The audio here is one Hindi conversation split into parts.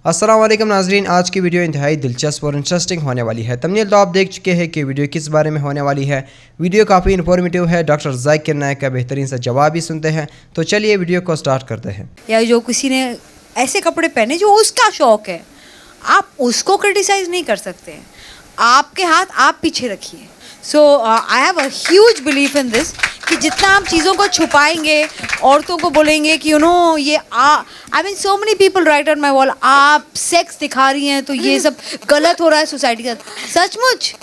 अस्सलाम वालेकुम नाजरीन, आज की वीडियो इंतहाई दिलचस्प और इंटरेस्टिंग होने वाली है। तमनील तो आप देख चुके हैं कि वीडियो किस बारे में होने वाली है। वीडियो काफ़ी इन्फॉर्मेटिव है। डॉक्टर जाकिर नायक का बेहतरीन सा जवाब भी सुनते हैं। तो चलिए वीडियो को स्टार्ट करते हैं। या जो किसी ने ऐसे कपड़े पहने जो उसका शौक है, आप उसको क्रिटिसाइज नहीं कर सकते हैं। आपके हाथ आप पीछे रखिए। So I have a huge belief in this कि जितना आप चीज़ों को छुपाएंगे, औरतों को बोलेंगे कि ये I mean so many people right on my wall, आप सेक्स दिखा रही हैं तो ये सब गलत हो रहा है सोसाइटी के साथ। सचमुच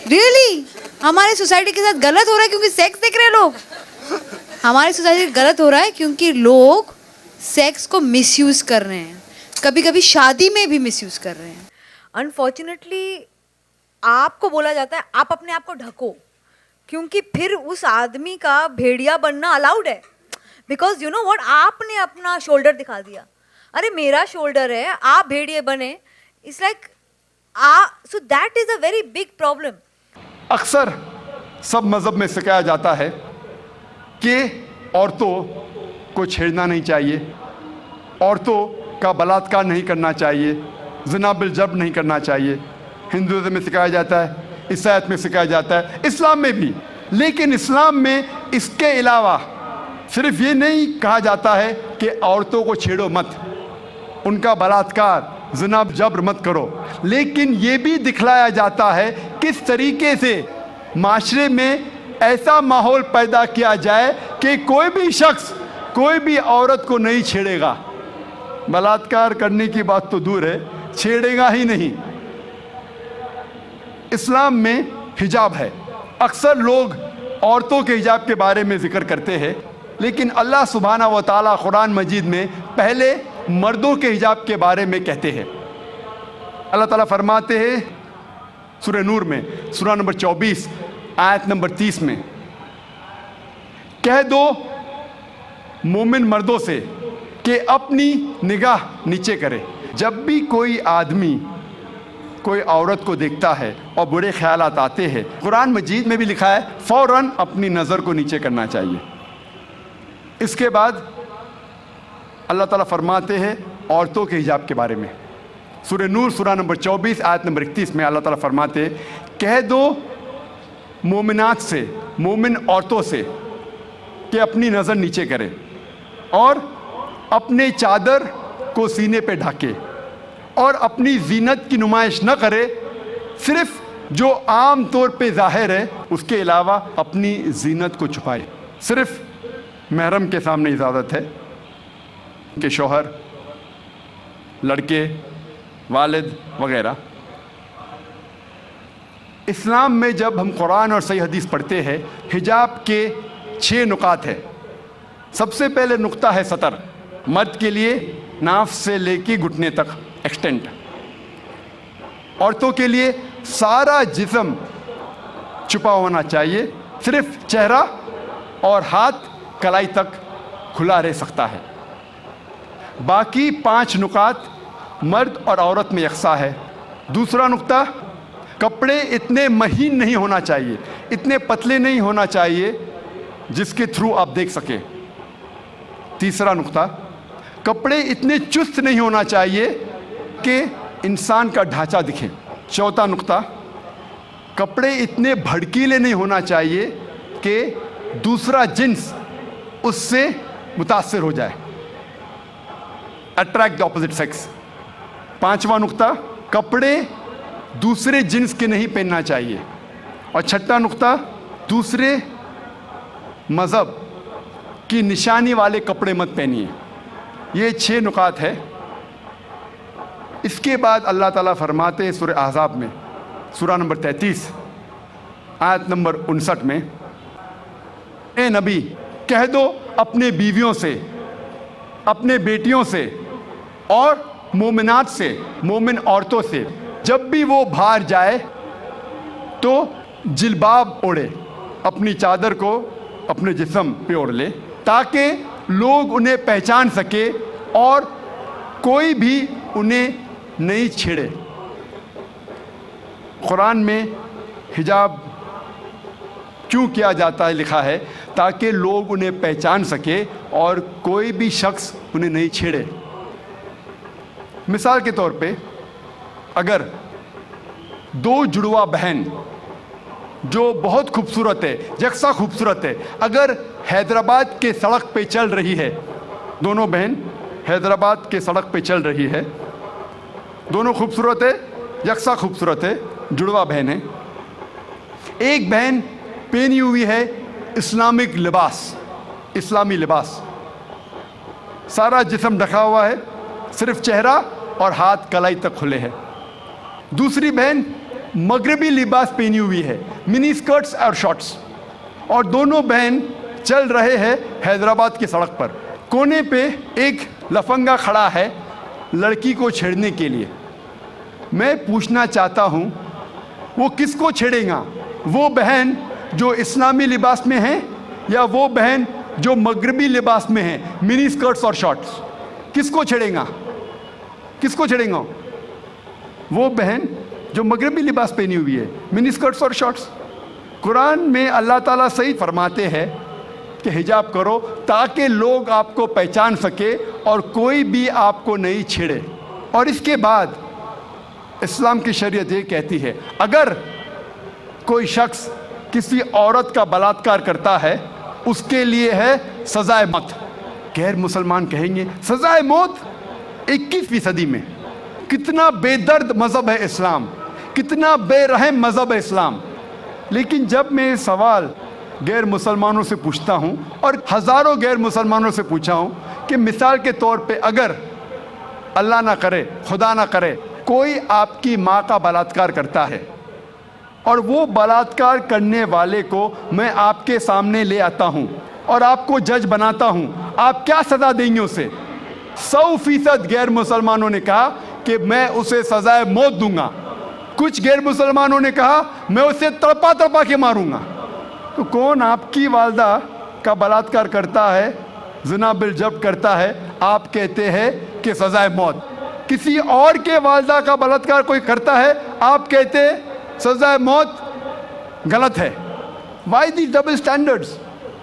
रियली हमारे सोसाइटी के साथ गलत हो रहा है क्योंकि सेक्स देख रहे हैं लोग। हमारी सोसाइटी गलत हो रहा है क्योंकि लोग सेक्स को मिसयूज़ कर रहे हैं, कभी कभी शादी में भी मिसयूज़ कर रहे हैं। अनफॉर्चुनेटली आपको बोला जाता है आप अपने आप को ढको, क्योंकि फिर उस आदमी का भेड़िया बनना अलाउड है। बिकॉज यू नो व्हाट, आपने अपना शोल्डर दिखा दिया, अरे मेरा शोल्डर है, आप भेड़िए बने। It's like so that is a very big problem. अक्सर सब मज़हब में सिखाया जाता है कि औरतों को छेड़ना नहीं चाहिए, औरतों का बलात्कार नहीं करना चाहिए, ज़िना बिल जब्र नहीं करना चाहिए। हिंदुज़म में सिखाया जाता है, ईसाईयत में सिखाया जाता है, इस्लाम में भी। लेकिन इस्लाम में इसके अलावा सिर्फ ये नहीं कहा जाता है कि औरतों को छेड़ो मत, उनका बलात्कार ज़िना जब्र मत करो, लेकिन ये भी दिखलाया जाता है किस तरीके से माशरे में ऐसा माहौल पैदा किया जाए कि कोई भी शख्स कोई भी औरत को नहीं छेड़ेगा। बलात्कार करने की बात तो दूर है, छेड़ेगा ही नहीं। इस्लाम में हिजाब है। अक्सर लोग औरतों के हिजाब के बारे में जिक्र करते हैं, लेकिन अल्लाह सुब्हाना व तआला कुरान मजीद में पहले मर्दों के हिजाब के बारे में कहते हैं। अल्लाह ताला फरमाते हैं सूरह नूर में, सूरह नंबर 24 आयत नंबर 30 में, कह दो मोमिन मर्दों से कि अपनी निगाह नीचे करे। जब भी कोई आदमी कोई औरत को देखता है और बुरे ख्यालात आते हैं, कुरान मजीद में भी लिखा है फ़ौरन अपनी नज़र को नीचे करना चाहिए। इसके बाद अल्लाह ताला फरमाते हैं औरतों के हिजाब के बारे में, सूरह नूर सूरह नंबर 24 आयत नंबर 31 में अल्लाह ताला फरमाते हैं, कह दो मोमिनात से, मोमिन औरतों से कि अपनी नज़र नीचे करें और अपने चादर को सीने पे ढके और अपनी जीनत की नुमाइश न करे, सिर्फ जो आम तौर पे जाहिर है उसके अलावा अपनी जीनत को छुपाए। सिर्फ महरम के सामने इजाज़त है कि शौहर, लड़के, वालिद वगैरह। इस्लाम में जब हम कुरान और सही हदीस पढ़ते हैं, हिजाब के 6 नुकात है। सबसे पहले नुक्ता है सतर, मर्द के लिए नाफ से लेके घुटने तक एक्सटेंट, औरतों के लिए सारा जिस्म छुपा होना चाहिए, सिर्फ चेहरा और हाथ कलाई तक खुला रह सकता है। बाकी 5 नुकात मर्द और औरत में यकसा है। दूसरा नुक्ता, कपड़े इतने महीन नहीं होना चाहिए, इतने पतले नहीं होना चाहिए जिसके थ्रू आप देख सकें। तीसरा नुक्ता, कपड़े इतने चुस्त नहीं होना चाहिए कि इंसान का ढांचा दिखे। चौथा नुक्ता, कपड़े इतने भड़कीले नहीं होना चाहिए कि दूसरा जिन्स उससे मुतासिर हो जाए, अट्रैक्ट द ऑपोजिट सेक्स। पांचवा नुक्ता, कपड़े दूसरे जिन्स के नहीं पहनना चाहिए। और छठा नुक्ता, दूसरे मज़हब की निशानी वाले कपड़े मत पहनिए। ये 6 नुकात है। इसके बाद अल्लाह ताला फरमाते हैं सूरह अहज़ाब में, सूरह नंबर 33 आयत नंबर 59 में, ए नबी कह दो अपने बीवियों से, अपने बेटियों से और मोमिनात से, मोमिन औरतों से, जब भी वो बाहर जाए तो जिल्बाब ओढ़े, अपनी चादर को अपने जिस्म पे ओढ़ ले, ताकि लोग उन्हें पहचान सके और कोई भी उन्हें नहीं छेड़े। कुरान में हिजाब क्यों किया जाता है लिखा है, ताकि लोग उन्हें पहचान सके और कोई भी शख्स उन्हें नहीं छेड़े। मिसाल के तौर पे अगर दो जुड़वा बहन जो बहुत खूबसूरत है, यकसा खूबसूरत है, अगर हैदराबाद के सड़क पे चल रही है, दोनों बहन हैदराबाद के सड़क पे चल रही है, दोनों खूबसूरत है, यकसा खूबसूरत है, जुड़वा बहन है। एक बहन पहनी हुई है इस्लामिक लिबास, इस्लामी लिबास, सारा जिस्म ढका हुआ है, सिर्फ चेहरा और हाथ कलाई तक खुले हैं। दूसरी बहन मगरबी लिबास पहनी हुई है, मिनी स्कर्ट्स और शॉर्ट्स, और दोनों बहन चल रहे हैं हैदराबाद की सड़क पर। कोने पे एक लफंगा खड़ा है लड़की को छेड़ने के लिए। मैं पूछना चाहता हूँ वो किसको छेड़ेगा, वो बहन जो इस्लामी लिबास में है या वो बहन जो मगरबी लिबास में है, मिनी स्कर्ट्स और शॉर्ट्स? किसको छेड़ेगा, किसको छेड़ेगा? वो बहन जो मगरबी लिबास पहनी हुई है, मिनी स्कर्ट्स और शॉर्ट्स। कुरान में अल्लाह ताला सही फरमाते हैं कि हिजाब करो ताकि लोग आपको पहचान सके और कोई भी आपको नहीं छेड़े। और इसके बाद इस्लाम की शरीयत ये कहती है अगर कोई शख्स किसी औरत का बलात्कार करता है उसके लिए है सजाए मौत। गैर मुसलमान कहेंगे सजाए मौत 21वीं सदी में? कितना बेदर्द मज़हब है इस्लाम, कितना बेरहम मज़हब है इस्लाम। लेकिन जब मैं सवाल गैर मुसलमानों से पूछता हूँ, और हज़ारों गैर मुसलमानों से पूछा हूँ कि मिसाल के तौर पे अगर अल्लाह ना करे, खुदा ना करे, कोई आपकी माँ का बलात्कार करता है और वो बलात्कार करने वाले को मैं आपके सामने ले आता हूँ और आपको जज बनाता हूँ, आप क्या सज़ा देंगे उसे? 100% गैर मुसलमानों ने कहा कि मैं उसे सजाए मौत दूंगा। कुछ गैर मुसलमानों ने कहा मैं उसे तड़पा तड़पा के मारूंगा। तो कौन आपकी वालदा का बलात्कार करता है, ज़िना बिल जब्त करता है, आप कहते हैं कि सजाए मौत? किसी और के वालदा का बलात्कार कोई करता है, आप कहते हैं सजाए मौत गलत है। वाई दी डबल स्टैंडर्ड्स,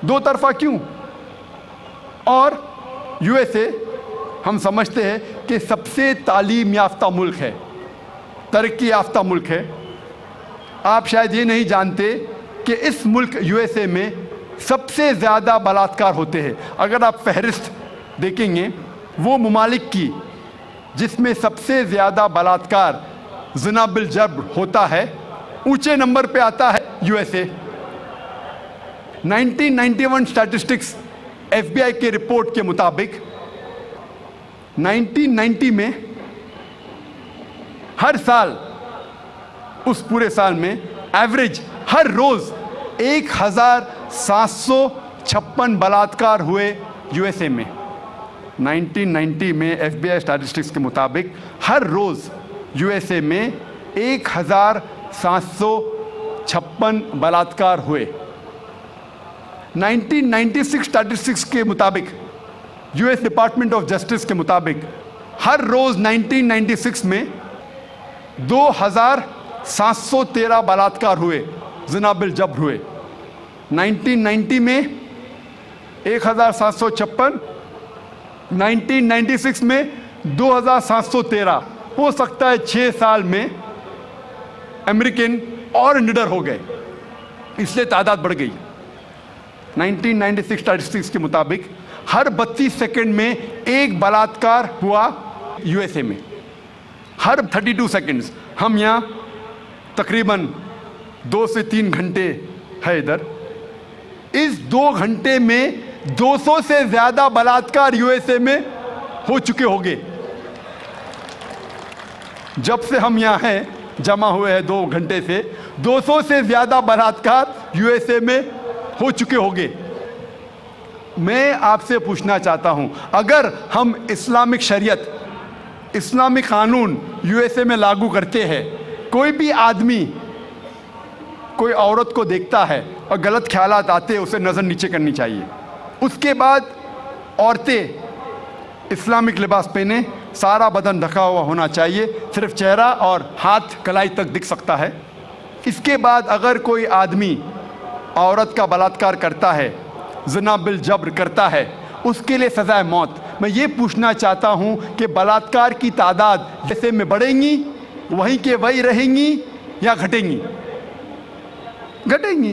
दो तरफा क्यों? और यूएसए हम समझते हैं कि सबसे तालीम याफ्ता मुल्क है, तरक्की याफ्ता मुल्क है। आप शायद ये नहीं जानते कि इस मुल्क यूएसए में सबसे ज़्यादा बलात्कार होते हैं। अगर आप फहरिस्त देखेंगे वो ममालिक की जिसमें सबसे ज़्यादा बलात्कार ज़िना बिल जब्र होता है, ऊंचे नंबर पे आता है यूएसए। 1991 स्टैटिस्टिक्स FBI के रिपोर्ट के मुताबिक 1990 में हर साल, उस पूरे साल में एवरेज हर रोज 1756 बलात्कार हुए यूएसए में। 1990 में FBI स्टैटिस्टिक्स के मुताबिक हर रोज यूएसए में 1756 बलात्कार हुए। 1996 स्टैटिस्टिक्स के मुताबिक, यूएस डिपार्टमेंट ऑफ जस्टिस के मुताबिक, हर रोज 1996 में 2713 बलात्कार हुए, ज़िना बिल जब्र हुए। 1990 में 1756, 1996 में 2713। हो सकता है 6 साल में अमेरिकन और निडर हो गए, इसलिए तादाद बढ़ गई। 1996 स्टैटिस्टिक्स के मुताबिक हर 32 सेकंड में एक बलात्कार हुआ यूएसए में, हर 32 सेकंड्स। हम यहाँ तकरीबन 2 से 3 घंटे है इधर, इस 2 घंटे में 200 से ज़्यादा बलात्कार यूएसए में हो चुके होंगे। जब से हम यहाँ हैं, जमा हुए हैं 2 घंटे से, 200 से ज़्यादा बलात्कार यूएसए में हो चुके होंगे। मैं आपसे पूछना चाहता हूं, अगर हम इस्लामिक शरीयत, इस्लामिक कानून यूएसए में लागू करते हैं, कोई भी आदमी कोई औरत को देखता है और गलत ख्यालात आते हैं, उसे नज़र नीचे करनी चाहिए। उसके बाद औरतें इस्लामिक लिबास पहने, सारा बदन ढका हुआ होना चाहिए, सिर्फ चेहरा और हाथ कलाई तक दिख सकता है। इसके बाद अगर कोई आदमी औरत का बलात्कार करता है, ज़िना बिल जब्र करता है, उसके लिए सज़ाए मौत। मैं ये पूछना चाहता हूँ कि बलात्कार की तादाद जैसे में बढ़ेंगी वहीं के वही रहेंगी या घटेंगी? घटेंगी।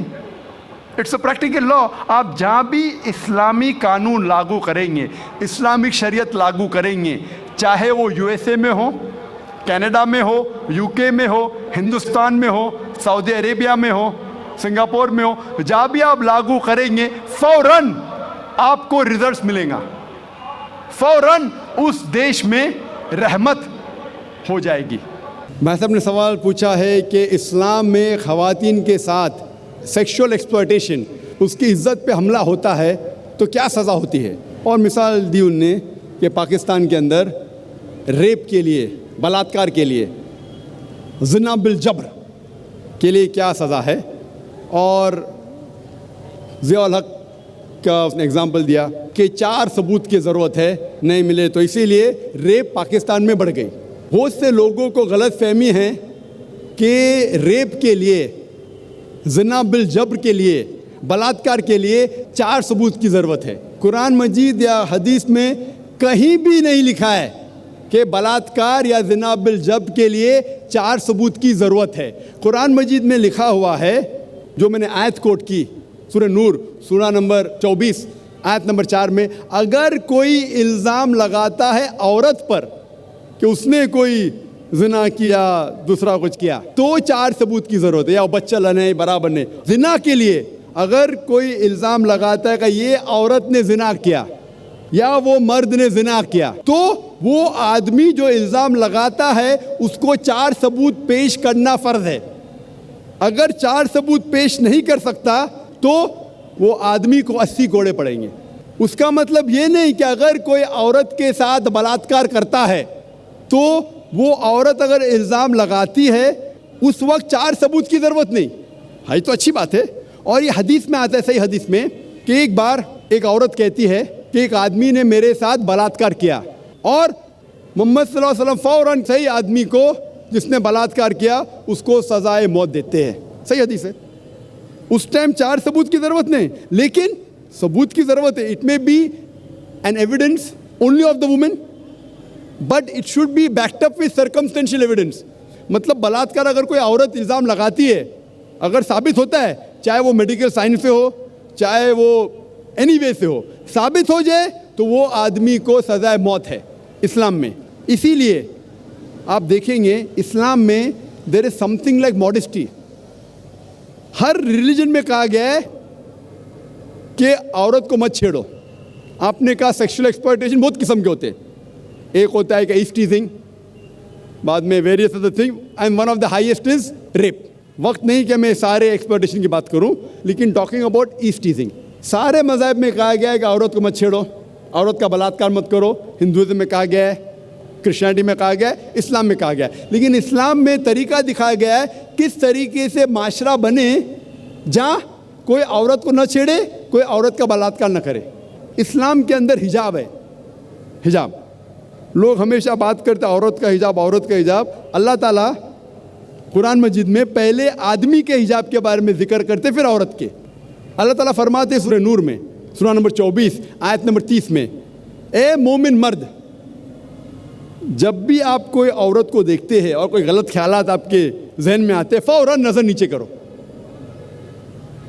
It's a practical law. आप जहाँ भी इस्लामी कानून लागू करेंगे, इस्लामिक शरीयत लागू करेंगे, चाहे वो यूएसए में हो, कनाडा में हो, यूके में हो, हिंदुस्तान में हो, सऊदी अरेबिया में हो, सिंगापुर में हो, जहाँ भी आप लागू करेंगे फौरन आपको रिजल्ट्स मिलेगा, फौरन उस देश में रहमत हो जाएगी। भाई साहब ने सवाल पूछा है कि इस्लाम में ख़वातीन के साथ सेक्सुअल एक्सप्लॉयटेशन, उसकी इज़्ज़त पे हमला होता है तो क्या सज़ा होती है, और मिसाल दी उनने कि पाकिस्तान के अंदर रेप के लिए, बलात्कार के लिए, ज़िना बिल जबर के लिए क्या सज़ा है। और ज़ियाउल हक का उसने एग्ज़ाम्पल दिया कि 4 सबूत की ज़रूरत है, नहीं मिले तो इसीलिए रेप पाकिस्तान में बढ़ गई। बहुत से लोगों को गलत फहमी है कि रेप के लिए, ज़िना बिल जबर के लिए, बलात्कार के लिए 4 सबूत की ज़रूरत है। कुरान मजीद या हदीस में कहीं भी नहीं लिखा है कि बलात्कार या ज़िना बिल जबर के लिए 4 सबूत की ज़रूरत है। कुरान मजीद में लिखा हुआ है, जो मैंने आयत कोट की, सूरह नूर सूरा नंबर 24 आयत नंबर 4 में, अगर कोई इल्ज़ाम लगाता है औरत पर कि उसने कोई ज़िना किया, दूसरा कुछ किया, तो 4 सबूत की ज़रूरत है, या बच्चा लने बराबर ने। ज़िना के लिए अगर कोई इल्ज़ाम लगाता है कि ये औरत ने ज़िना किया या वो मर्द ने ज़िना किया, तो वो आदमी जो इल्ज़ाम लगाता है उसको 4 सबूत पेश करना फ़र्ज़ है। अगर 4 सबूत पेश नहीं कर सकता तो वो आदमी को 80 कोड़े पड़ेंगे। उसका मतलब ये नहीं कि अगर कोई औरत के साथ बलात्कार करता है तो वो औरत अगर इल्ज़ाम लगाती है उस वक्त 4 सबूत की ज़रूरत नहीं है, तो अच्छी बात है। और ये हदीस में आता है, सही हदीस में, कि एक बार एक औरत कहती है कि एक आदमी ने मेरे साथ बलात्कार किया, और मोहम्मद सल्लल्लाहु अलैहि वसल्लम फ़ौरन सही आदमी को जिसने बलात्कार किया उसको सज़ाए मौत देते हैं। सही हदीस है। उस टाइम 4 सबूत की ज़रूरत नहीं, लेकिन सबूत की ज़रूरत है। It may be an evidence only of the women, but it should be backed up with circumstantial evidence. मतलब बलात्कार अगर कोई औरत इल्ज़ाम लगाती है, अगर साबित होता है, चाहे वो मेडिकल साइंस से हो, चाहे वो एनी वे से हो, साबित हो जाए तो वो आदमी को सज़ाए मौत है इस्लाम में। इसीलिए आप देखेंगे इस्लाम में there is something like modesty. हर रिलीजन में कहा गया है कि औरत को मत छेड़ो। आपने कहा सेक्सुअल एक्सप्लॉयटेशन बहुत किस्म के होते हैं। एक होता है कि ईज टीजिंग, बाद में various other thing, and one of the highest is rape. वक्त नहीं कि मैं सारे एक्सप्लॉयटेशन की बात करूं, लेकिन टॉकिंग अबाउट ईज टीजिंग, सारे मज़हब में कहा गया है कि औरत को मत छेड़ो, औरत का बलात्कार मत करो। हिंदुज़म में कहा गया है, क्रिश्चियनिटी में कहा गया है, इस्लाम में कहा गया है। लेकिन इस्लाम में तरीका दिखाया गया है किस तरीके से माशरा बने जहाँ कोई औरत को न छेड़े, कोई औरत का बलात्कार न करे। इस्लाम के अंदर हिजाब है। हिजाब, लोग हमेशा बात करते औरत का हिजाब, औरत का हिजाब। अल्लाह ताला कुरान मजीद में पहले आदमी के हिजाब के बारे में जिक्र करते, फिर औरत के। अल्लाह ताला फरमाते सूरह नूर में सूरा नंबर 24 आयत नंबर 30 में, ए मोमिन मर्द, जब भी आप कोई औरत को देखते हैं और कोई गलत ख्यालात आपके जहन में आते हैं, फौरन नज़र नीचे करो।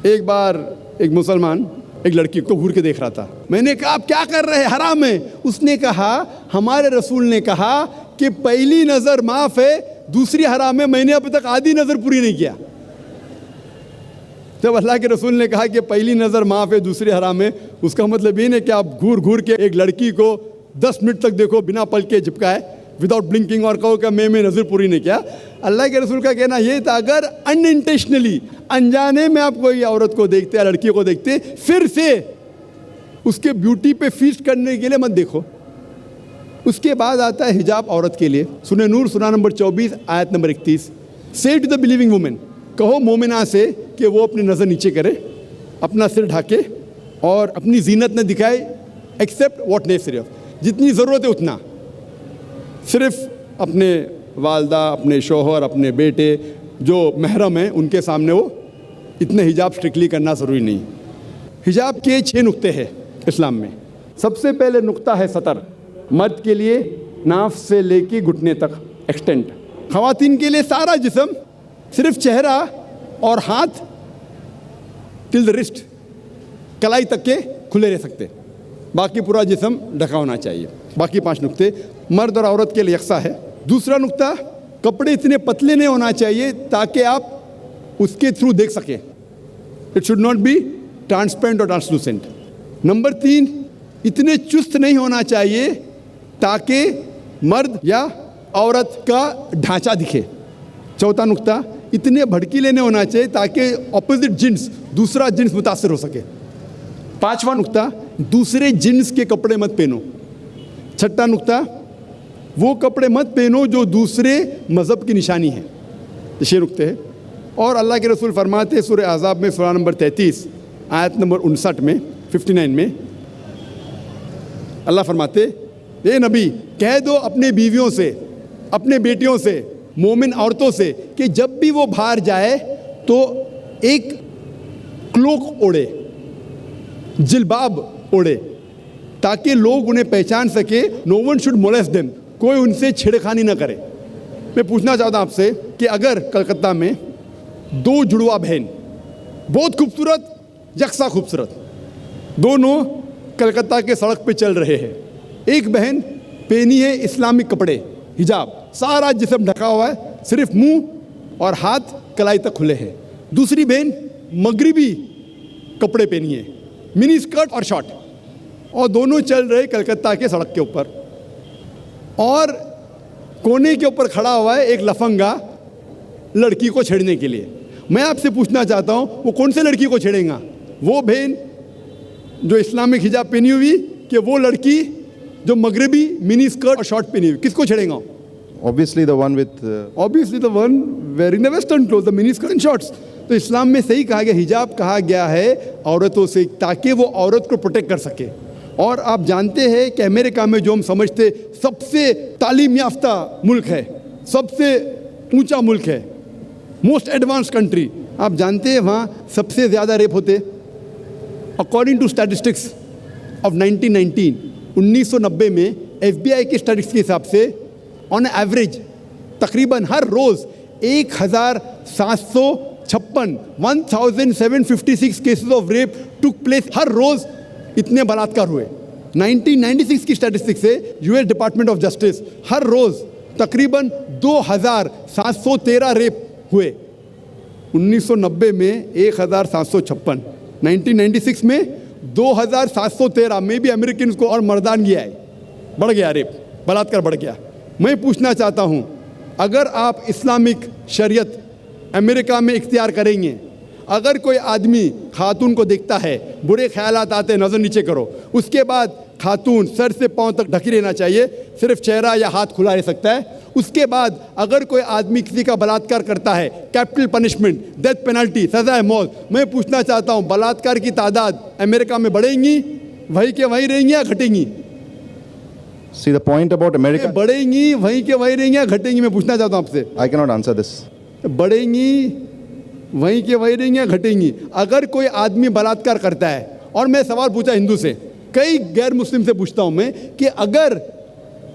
एक बार एक मुसलमान एक लड़की को घूर के देख रहा था। मैंने कहा आप क्या कर रहे हैं, हराम है। उसने कहा हमारे रसूल ने कहा कि पहली नज़र माफ़ है, दूसरी हराम है, मैंने अभी तक आधी नज़र पूरी नहीं किया। जब अल्लाह के रसूल ने कहा कि पहली नज़र माफ़ है, दूसरी हराम है, उसका मतलब ये नहीं कि आप घूर घूर के एक लड़की को 10 मिनट तक देखो बिना पल के झपकाए, विदाउट ब्लिंकिंग, और कहो कि मैं नज़र पूरी नहीं किया। अल्लाह के रसूल का कहना ये था, अगर अनइंटेंशनली, अनजाने में आप कोई औरत को देखते हैं, लड़की को देखते, फिर से उसके ब्यूटी पे फीस्ट करने के लिए मत देखो। उसके बाद आता है हिजाब औरत के लिए। सूरह नूर सूरा नंबर 24 आयत नंबर 31, से टू द बिलीविंग वुमेन, कहो मोमिना से कि वो अपनी नज़र नीचे करे, अपना सिर ढाके और अपनी जीनत न दिखाए, एक्सेप्ट व्हाट नेसेसरी, जितनी ज़रूरत है उतना। सिर्फ अपने वालदा, अपने शोहर, अपने बेटे जो महरम हैं उनके सामने वो इतने हिजाब स्ट्रिक्टली करना ज़रूरी नहीं। हिजाब के 6 नुक्ते हैं इस्लाम में। सबसे पहले नुक्ता है सतर, मर्द के लिए नाफ से लेके घुटने तक एक्सटेंट, ख़वातीन के लिए सारा जिस्म, सिर्फ चेहरा और हाथ टिल द रिस्ट, कलाई तक के खुले रह सकते, बाकी पूरा जिस्म ढका होना चाहिए। बाकी 5 नुक्ते मर्द और औरत के लिए यकसा है। दूसरा नुक्ता, कपड़े इतने पतले नहीं होना चाहिए ताकि आप उसके थ्रू देख सकें, it should not be transparent और ट्रांसलूसेंट। नंबर 3, इतने चुस्त नहीं होना चाहिए ताकि मर्द या औरत का ढांचा दिखे। चौथा नुक्ता, इतने भड़कीले नहीं होना चाहिए ताकि ऑपोजिट जिन्स, दूसरा जिन्स मुतासर हो सके। 5वां नुक्ता, दूसरे जिन्स के कपड़े मत पहनो। 6ठा नुक्ता, वो कपड़े मत पहनो जो दूसरे मज़हब की निशानी है। ये 6 नुक्ते हैं। और अल्लाह के रसूल फरमाते हैं सूरह अहज़ाब में सूरह नंबर 33 आयत नंबर 59 में 59 में अल्लाह फरमाते, ए नबी कह दो अपने बीवियों से, अपने बेटियों से, मोमिन औरतों से कि जब भी वो बाहर जाए तो एक क्लोक ओढ़े, जिलबाब ओढ़े, ताकि लोग उन्हें पहचान सके। No one should molest them, कोई उनसे छेड़खानी ना करे। मैं पूछना चाहता हूँ आपसे कि अगर कलकत्ता में 2 जुड़वा बहन, बहुत खूबसूरत, यकसा खूबसूरत, दोनों कलकत्ता के सड़क पे चल रहे हैं, एक बहन पहनी है इस्लामिक कपड़े, हिजाब, सारा जिस्म ढका हुआ है, सिर्फ मुंह और हाथ कलाई तक खुले हैं। दूसरी बहन मगरिबी कपड़े पहनी है, मिनी स्कर्ट और शॉर्ट, और दोनों चल रहे कलकत्ता के सड़क के ऊपर। और कोने के ऊपर खड़ा हुआ है एक लफंगा लड़की को छेड़ने के लिए। मैं आपसे पूछना चाहता हूँ, वो कौन से लड़की को छेड़ेगा? वो बहन जो इस्लामिक हिजाब पहनी हुई कि वो लड़की जो मगरबी मिनी स्कर्ट और शॉर्ट पहनी हुई? किसको छेड़ेगा? Obviously the one with obviously the one wearing the western cloth, the mini skirt and shorts. तो इस्लाम में सही कहा गया, हिजाब कहा गया है औरतों से, ताकि वो औरत को प्रोटेक्ट कर सके। और आप जानते हैं कि अमेरिका में जो हम समझते सबसे तालीम याफ्ता मुल्क है, सबसे ऊंचा मुल्क है, मोस्ट एडवांस कंट्री, आप जानते हैं वहाँ सबसे ज़्यादा रेप होते। अकॉर्डिंग टू स्टैटिस्टिक्स ऑफ 1990 में FBI की स्टैटिस्टिक्स के हिसाब से ऑन एवरेज तकरीबन हर रोज़ 1756 cases of rape took place. हर रोज़ इतने बलात्कार हुए। 1996 की स्टैटिस्टिक्स से US डिपार्टमेंट ऑफ जस्टिस, हर रोज़ तकरीबन 2713 रेप हुए। 1990 में 1756, 1996 में 2713 में भी अमेरिकन को और मर्दानगी आई, बढ़ गया रेप, बलात्कार बढ़ गया। मैं पूछना चाहता हूँ, अगर आप इस्लामिक शरीयत अमेरिका में इख्तियार करेंगे, अगर कोई आदमी खातून को देखता है, बुरे ख्यालात आते हैं, नज़र नीचे करो, उसके बाद खातून सर से पांव तक ढकी रहना चाहिए, सिर्फ चेहरा या हाथ खुला रह सकता है। उसके बाद अगर कोई आदमी किसी का बलात्कार करता है, कैपिटल पनिशमेंट, डेथ पेनल्टी, सज़ाए मौत। मैं पूछना चाहता हूँ, बलात्कार की तादाद अमेरिका में बढ़ेंगी, वहीं के वहीं रहेंगी या घटेंगी? See the point about America. बढ़ेंगी, वहीं के वहीं रहेंगी या घटेंगी? मैं पूछना चाहता हूँ आपसे। I cannot answer this. बढ़ेंगी, वहीं के वहीं रहेंगी या घटेंगी? अगर कोई आदमी बलात्कार करता है, और मैं सवाल पूछा हिंदू से, कई गैर मुस्लिम से पूछता हूँ मैं कि अगर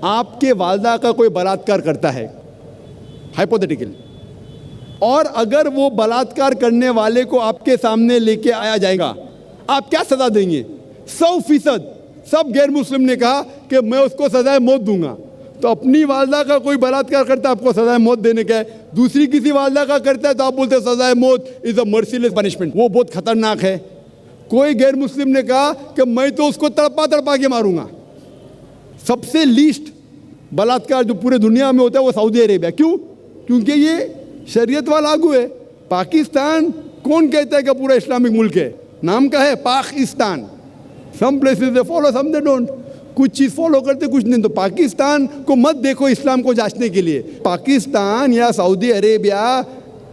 आपके वालदा का कोई बलात्कार करता है, हाइपोथेटिकल, और अगर वो बलात्कार करने वाले को आपके सामने लेके आया जाएगा, आप क्या सज़ा देंगे? 100% सब गैर मुस्लिम ने कहा कि मैं उसको सज़ाए मौत दूंगा। तो अपनी वालदा का कोई बलात्कार करता है, आपको सज़ाए मौत देने का है। दूसरी किसी वालदा का करता है तो आप बोलते हैं सज़ाए मौत इज़ अ मर्सीलेस पनिशमेंट, वो बहुत खतरनाक है। कोई गैर मुस्लिम ने कहा कि मैं तो उसको तड़पा तड़पा के मारूंगा। सबसे लीस्ट बलात्कार जो पूरे दुनिया में होता है वो सऊदी अरेबिया। क्यों? क्योंकि ये शरीयत वाला लागू है। पाकिस्तान कौन कहता है कि पूरा इस्लामिक मुल्क है? नाम का है Pakistan. Some places they follow, some they don't. कुछ चीज़ फॉलो करते, कुछ नहीं। तो पाकिस्तान को मत देखो इस्लाम को जांचने के लिए। पाकिस्तान या सऊदी अरेबिया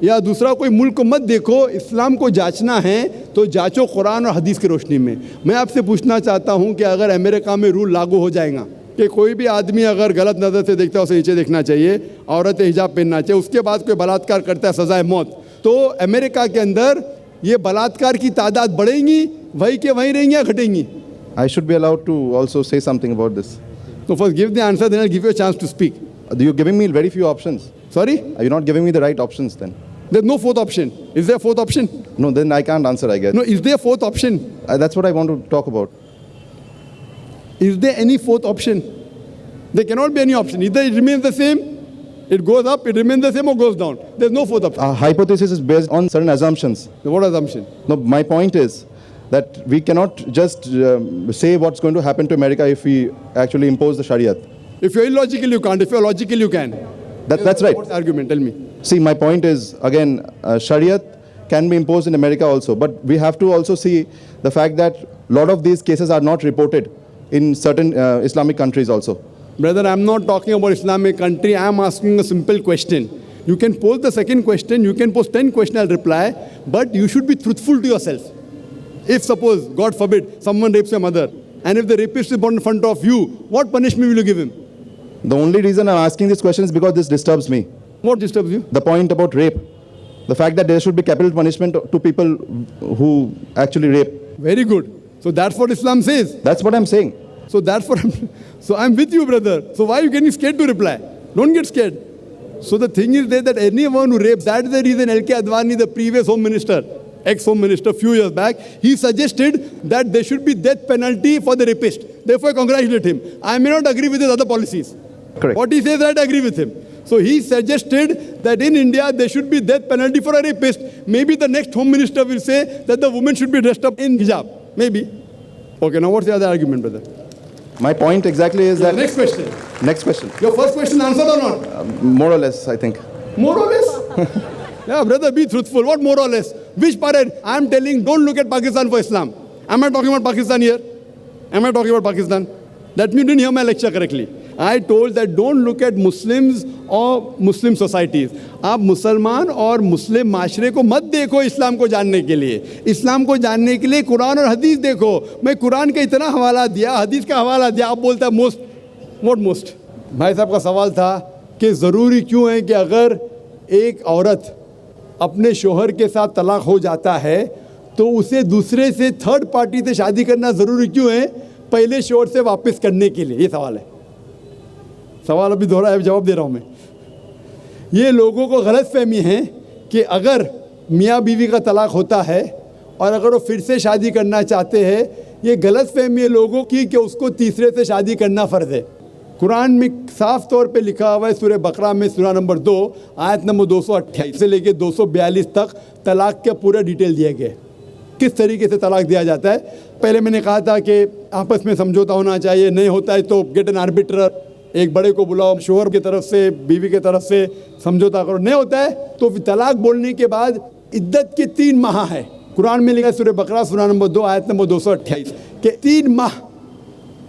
या दूसरा कोई मुल्क को मत देखो। इस्लाम को जांचना है तो जांचो कुरान और हदीस की रोशनी में। मैं आपसे पूछना चाहता हूँ कि अगर अमेरिका में रूल लागू हो जाएगा कि कोई भी आदमी अगर गलत नज़र से देखता है उसे नीचे देखना चाहिए, औरतें हिजाब पहनना चाहिए, उसके बाद कोई बलात्कार करता है सज़ाए मौत, तो अमेरिका के अंदर ये बलात्कार की तादाद बढ़ेंगी, वहीं के वहीं रहेंगी या घटेंगी? I should be allowed to also say something about this. So first give the answer, then I'll give you a chance to speak. You're giving me very few options. Sorry? Are you not giving me the right options then? There's no fourth option. Is there a fourth option? No, then I can't answer, I guess. No, is there a fourth option? That's what I want to talk about. Is there any fourth option? There cannot be any option. Either it remains the same, it goes up, it remains the same, or goes down. There's no fourth option. Our hypothesis is based on certain assumptions. So what assumption? No, my point is that we cannot just say what's going to happen to America if we actually impose the Sharia. If you're illogical, you can't. If you're logical, you can. That's right. What's the argument? Tell me. See, my point is, again, Sharia can be imposed in America also, but we have to also see the fact that a lot of these cases are not reported in certain Islamic countries also. Brother, I'm not talking about Islamic country. I'm asking a simple question. You can pose the second question, you can pose 10 questions, I'll reply, but you should be truthful to yourself. If suppose, God forbid, someone rapes your mother, and if the rapist is born in front of you, what punishment will you give him? The only reason I'm asking this question is because this disturbs me. What disturbs you? The point about rape. The fact that there should be capital punishment to people who actually rape. Very good. So that's what Islam says. That's what I'm saying. So that's what I'm with you, brother. So why are you getting scared to reply? Don't get scared. So the thing is that anyone who rapes, that's the reason L.K. Advani, the previous home minister, ex-home minister, few years back, he suggested that there should be death penalty for the rapist. Therefore, I congratulate him. I may not agree with his other policies. Correct. What he says, right, I agree with him. So he suggested that in India, there should be death penalty for a rapist. Maybe the next home minister will say that the woman should be dressed up in hijab. Maybe. Okay, now what's the other argument, brother? My point exactly is that... Next question. Next question. Your first question answered or not? More or less, I think. More or less? Yeah, brother, be truthful. What more or less? Which parade? I'm telling, don't look at Pakistan for Islam. Am I talking about Pakistan here? Am I talking about Pakistan? That means you didn't hear my lecture correctly. I told that don't look at Muslims or Muslim societies. आप मुसलमान और मुस्लिम माशरे को मत देखो इस्लाम को जानने के लिए. इस्लाम को जानने के लिए कुरान और हदीस देखो. मैं कुरान का इतना हवाला दिया, हदीस का हवाला दिया, आप बोलता है मोस्ट. What most? भाई साहब का सवाल था कि ज़रूरी क्यों है कि अगर एक औरत अपने शोहर के साथ तलाक हो जाता है तो उसे दूसरे से थर्ड पार्टी से शादी करना ज़रूरी क्यों है पहले शोहर से वापस करने के लिए? ये सवाल है. सवाल अभी दोहरा है, जवाब दे रहा हूँ मैं. ये लोगों को गलत फहमी है कि अगर मियाँ बीवी का तलाक होता है और अगर वो फिर से शादी करना चाहते हैं, ये गलत फहमी है लोगों की कि उसको तीसरे से शादी करना फ़र्ज़ है. कुरान में साफ तौर पे लिखा हुआ है सूरह बकरा में सूरह नंबर 2 आयत नंबर 228 से लेके 242 तक तलाक के पूरा डिटेल दिए गए, किस तरीके से तलाक दिया जाता है. पहले मैंने कहा था कि आपस में समझौता होना चाहिए, नहीं होता है तो गेट एन आर्बिट्रर, एक बड़े को बुलाओ, शोहर की तरफ से बीवी की तरफ से समझौता करो. नहीं होता है तो तलाक बोलने के बाद इद्दत के 3 माह है. कुरान में लिखा है सूरह बकरा सूरह नंबर 2 आयत नंबर 228 के 3 माह,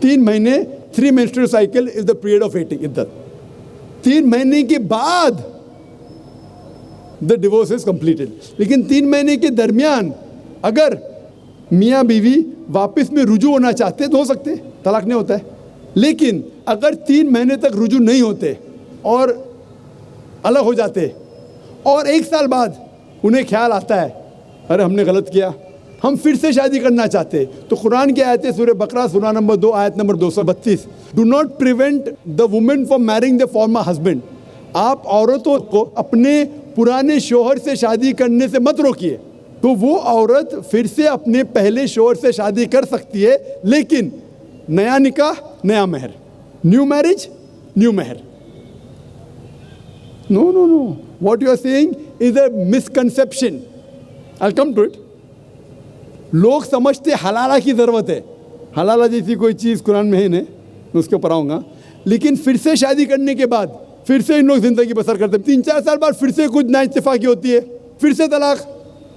3 महीने, 3 menstrual cycle is the period of waiting इद्दत. 3 महीने के बाद the divorce is completed. लेकिन 3 महीने के दरमियान अगर मियाँ बीवी वापस में रुजू होना चाहते तो हो सकते, तलाक नहीं होता है. लेकिन अगर 3 महीने तक रुजू नहीं होते और अलग हो जाते और 1 साल बाद उन्हें ख्याल आता है अरे हमने गलत किया, हम फिर से शादी करना चाहते, तो कुरान की आयत है सूरह बकरा सूरह नंबर 2 आयत number 232, do not prevent the women from marrying the former husband. आप औरतों को अपने पुराने शोहर से शादी करने से मत रोकिए. तो वो औरत फिर से अपने पहले शोहर से शादी कर सकती है, लेकिन नया निकाह नया महर, न्यू मैरिज न्यू महर. No no no, what you are saying is a misconception. I will come to it. लोग समझते हलाला की ज़रूरत है. हलाला जैसी कोई चीज़ कुरान में है नहीं, मैं उसके ऊपर आऊँगा. लेकिन फिर से शादी करने के बाद फिर से इन लोग ज़िंदगी बसर करते हैं. 3-4 साल बाद फिर से कुछ नाइत्तेफाकी होती है, फिर से तलाक.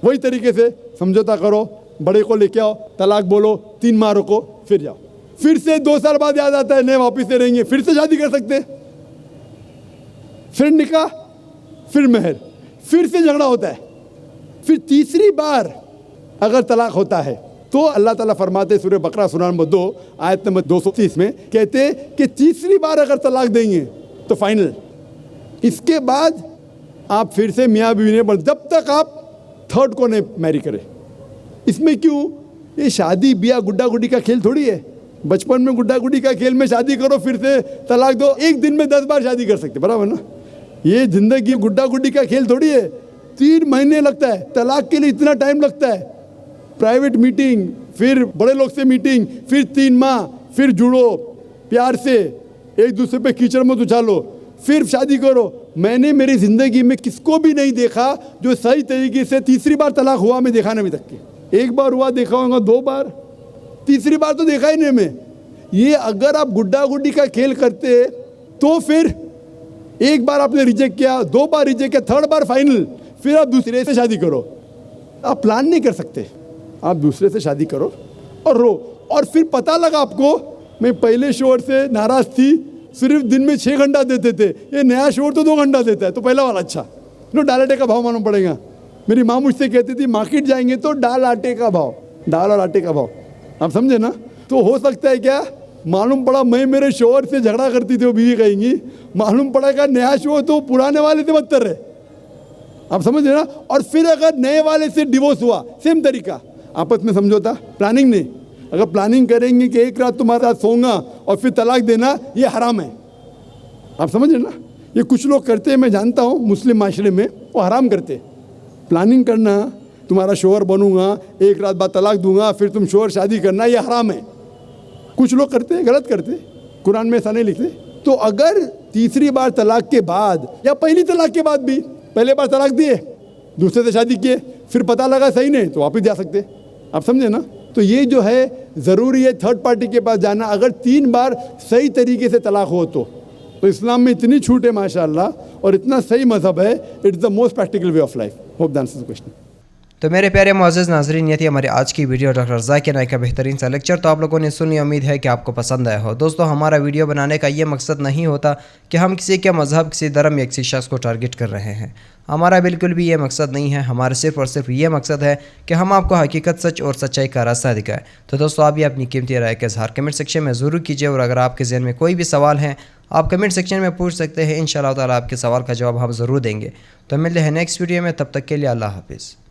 वही तरीके से समझौता करो, बड़े को लेके आओ, तलाक बोलो, 3 माह रुको, फिर जाओ. फिर से 2 साल बाद याद आता है नहीं वापिस से रहेंगे, फिर से शादी कर सकते, फिर निकाह, फिर महर, फिर से झगड़ा होता है. फिर तीसरी बार अगर तलाक होता है तो अल्लाह ताला फरमाते सूरह बकरा सूरह नंबर 2 आयत नंबर 230 में कहते कि तीसरी बार अगर तलाक देंगे तो फाइनल. इसके बाद आप फिर से मियाँ बीवी नहीं बन जब तक आप थर्ड को नहीं मैरी करें. इसमें क्यों? ये शादी ब्याह गुड्डा गुड्डी का खेल थोड़ी है। बचपन में गुड्डा गुड्डी का खेल में शादी करो फिर से तलाक दो, एक दिन में 10 बार शादी कर सकते, बराबर ना। ये जिंदगी गुड्डा गुड्डी का खेल थोड़ी है। 3 महीने लगता है तलाक के लिए, इतना टाइम लगता है। प्राइवेट मीटिंग, फिर बड़े लोग से मीटिंग, फिर 3 माह, फिर जुड़ो प्यार से, एक दूसरे पे कीचड़ मत उछालो, फिर शादी करो। मैंने मेरी ज़िंदगी में किसको भी नहीं देखा जो सही तरीके से तीसरी बार तलाक हुआ, मैं देखा नहीं अभी तक के। 1 बार हुआ देखा होगा, 2 बार, तीसरी बार तो देखा ही नहीं मैं। ये अगर आप गुड्डा गुड्डी का खेल करते तो फिर 1 बार आपने रिजेक्ट किया, 2 बार रिजेक्ट किया, 3rd बार फाइनल, फिर आप दूसरे से शादी करो। आप प्लान नहीं कर सकते, आप दूसरे से शादी करो और रो। और फिर पता लगा आपको, मैं पहले शोर से नाराज़ थी, सिर्फ दिन में 6 घंटा देते थे, ये नया शोर तो 2 घंटा देता है, तो पहला वाला अच्छा। दाल आटे का भाव मालूम पड़ेगा। मेरी माँ मुझसे कहती थी मार्केट जाएंगे तो दाल आटे का भाव, दाल और आटे का भाव, आप समझे ना। तो हो सकता है क्या, मालूम पड़ा मैं मेरे शोहर से झगड़ा करती थी, वो बीवी कहेंगी, मालूम पड़ेगा नया शोहर तो पुराने वाले से बदतर है, आप समझे ना। और फिर अगर नए वाले से डिवोर्स हुआ, सेम तरीका, आपस में समझौता, प्लानिंग नहीं। अगर प्लानिंग करेंगे कि एक रात तुम्हारे साथ सोऊंगा और फिर तलाक देना, ये हराम है, आप समझे ना। ये कुछ लोग करते हैं, मैं जानता हूँ मुस्लिम माशरे में, वो हराम करते। प्लानिंग करना, तुम्हारा शोहर बनूंगा, एक रात बाद तलाक दूंगा, फिर तुम शोहर शादी करना, ये हराम है। कुछ लोग करते हैं, गलत करते, कुरान में ऐसा नहीं लिखते। तो अगर तीसरी बार तलाक के बाद या पहली तलाक के बाद भी, पहले बार तलाक दिए, दूसरे से शादी किए, फिर पता लगा सही नहीं, तो वापस जा सकते, आप समझे ना। तो ये जो है ज़रूरी है 3rd पार्टी के पास जाना, अगर 3 बार सही तरीके से तलाक हो तो इस्लाम में इतनी छूट है माशाअल्लाह, और इतना सही मज़हब है, it's the most practical way of life. Hope that answers the question. तो मेरे प्यारे मुअज़्ज़िज़ नाज़रीन, ये थी हमारी आज की वीडियो डॉक्टर ज़ाकिर नाइक का बेहतरीन सा लेक्चर। तो आप लोगों ने सुनी, उम्मीद है कि आपको पसंद आया हो। दोस्तों, हमारा वीडियो बनाने का ये मकसद नहीं होता कि हम किसी के मज़हब, किसी धर्म या किसी शख्स को टारगेट कर रहे हैं। हमारा बिल्कुल भी ये मकसद नहीं है। हमारा सिर्फ़ और सिर्फ ये मकसद है कि हम आपको हकीकत, सच और सच्चाई का रास्ता दिखाएं। तो दोस्तों, आप भी अपनी कीमती राय का इज़हार कमेंट सेक्शन में ज़रूर कीजिए, और अगर आपके ज़हन में कोई भी सवाल हैं, आप कमेंट सेक्शन में पूछ सकते हैं। इंशाअल्लाह ताला आपके सवाल का जवाब हम ज़रूर देंगे। तो मिलते हैं नेक्स्ट वीडियो में, तब तक के लिए अल्लाह हाफ़िज़।